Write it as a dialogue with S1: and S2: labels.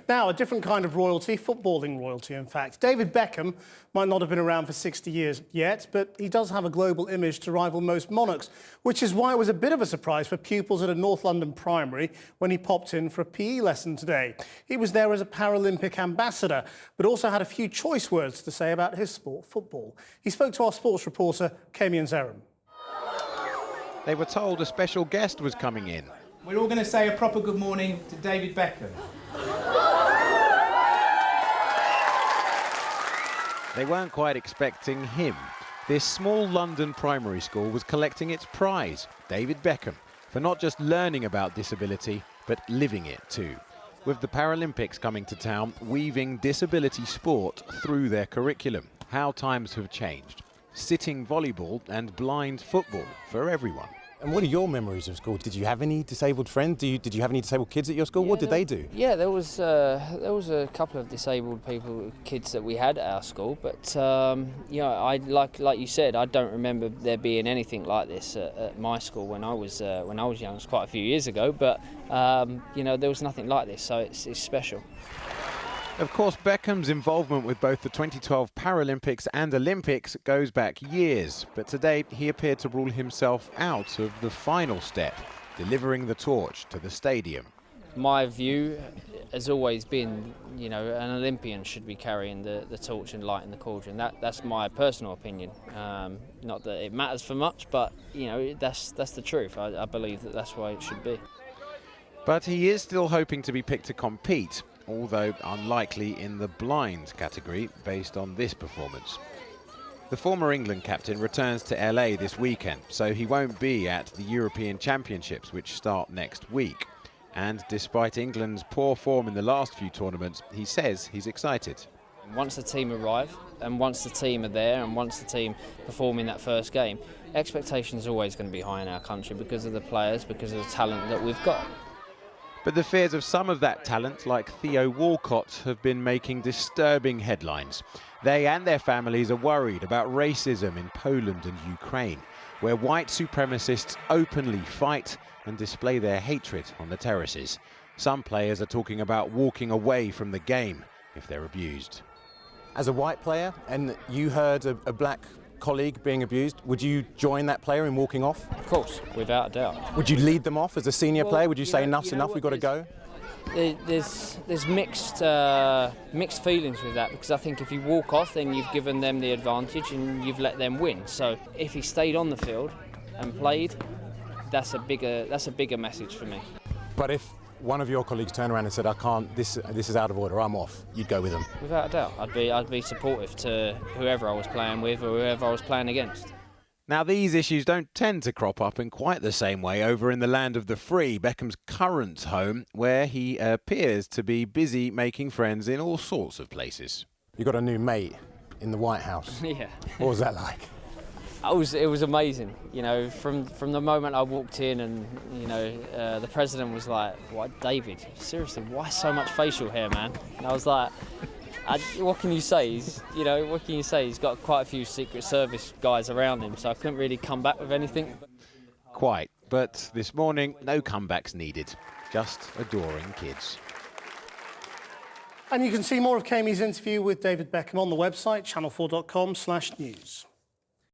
S1: Now, a different kind of royalty, footballing royalty, in fact. David Beckham might not have been around for 60 years yet, but he does have a global image to rival most monarchs, which is why it was a bit of a surprise for pupils at a North London primary when he popped in for a PE lesson today. He was there as a Paralympic ambassador, but also had a few choice words to say about his sport, football. He spoke to our sports reporter, Kemi Zeram.
S2: They were told a special guest was coming in.
S3: We're all going to say a proper good morning to David Beckham.
S2: They weren't quite expecting him. This small London primary school was collecting its prize, David Beckham, for not just learning about disability, but living it too. With the Paralympics coming to town, weaving disability sport through their curriculum. How times have changed. Sitting volleyball and blind football for everyone.
S4: And what are your memories of school? Did you have any disabled friends? Did you have any disabled kids at your school? What did they do?
S5: Yeah, there was a couple of disabled kids that we had at our school, but you know, like you said, I don't remember there being anything like this at my school when I was young. It was quite a few years ago, but you know, there was nothing like this, so it's special.
S2: Of course, Beckham's involvement with both the 2012 Paralympics and Olympics goes back years, but today he appeared to rule himself out of the final step, delivering the torch to the stadium.
S5: My view has always been, you know, an Olympian should be carrying the torch and lighting the cauldron. That's my personal opinion. Not that it matters for much, but you know, that's the truth. I believe that that's why it should be.
S2: But he is still hoping to be picked to compete, although unlikely in the blind category based on this performance. The former England captain returns to LA this weekend, so he won't be at the European Championships, which start next week. And despite England's poor form in the last few tournaments, he says he's excited.
S5: Once the team arrive, and once the team are there, and once the team perform in that first game, expectations are always going to be high in our country because of the players, because of the talent that we've got.
S2: But the fears of some of that talent, like Theo Walcott, have been making disturbing headlines. They and their families are worried about racism in Poland and Ukraine, where white supremacists openly fight and display their hatred on the terraces. Some players are talking about walking away from the game if they're abused.
S4: As a white player, and you heard a black colleague being abused, would you join that player in walking off?
S5: Of course, without a doubt.
S4: Would you lead them off as a senior player? Would you say enough's enough, we've got to go?
S5: There's mixed feelings with that, because I think if you walk off, then you've given them the advantage and you've let them win. So if he stayed on the field and played, that's a bigger message for me.
S4: But if one of your colleagues turned around and said, I can't, this is out of order, I'm off, you'd go with them?
S5: Without a doubt. I'd be supportive to whoever I was playing with or whoever I was playing against.
S2: Now, these issues don't tend to crop up in quite the same way over in the land of the free, Beckham's current home, where he appears to be busy making friends in all sorts of places.
S4: You got a new mate in the White House.
S5: Yeah.
S4: What was that like?
S5: It was amazing, you know, from the moment I walked in, and you know, the president was like, "What, David? Seriously, why so much facial hair, man?" And I was like, "What can you say? What can you say? He's got quite a few Secret Service guys around him, so I couldn't really come back with anything."
S2: Quite, but this morning, no comebacks needed, just adoring kids.
S1: And you can see more of Kami's interview with David Beckham on the website, channel4.com/news.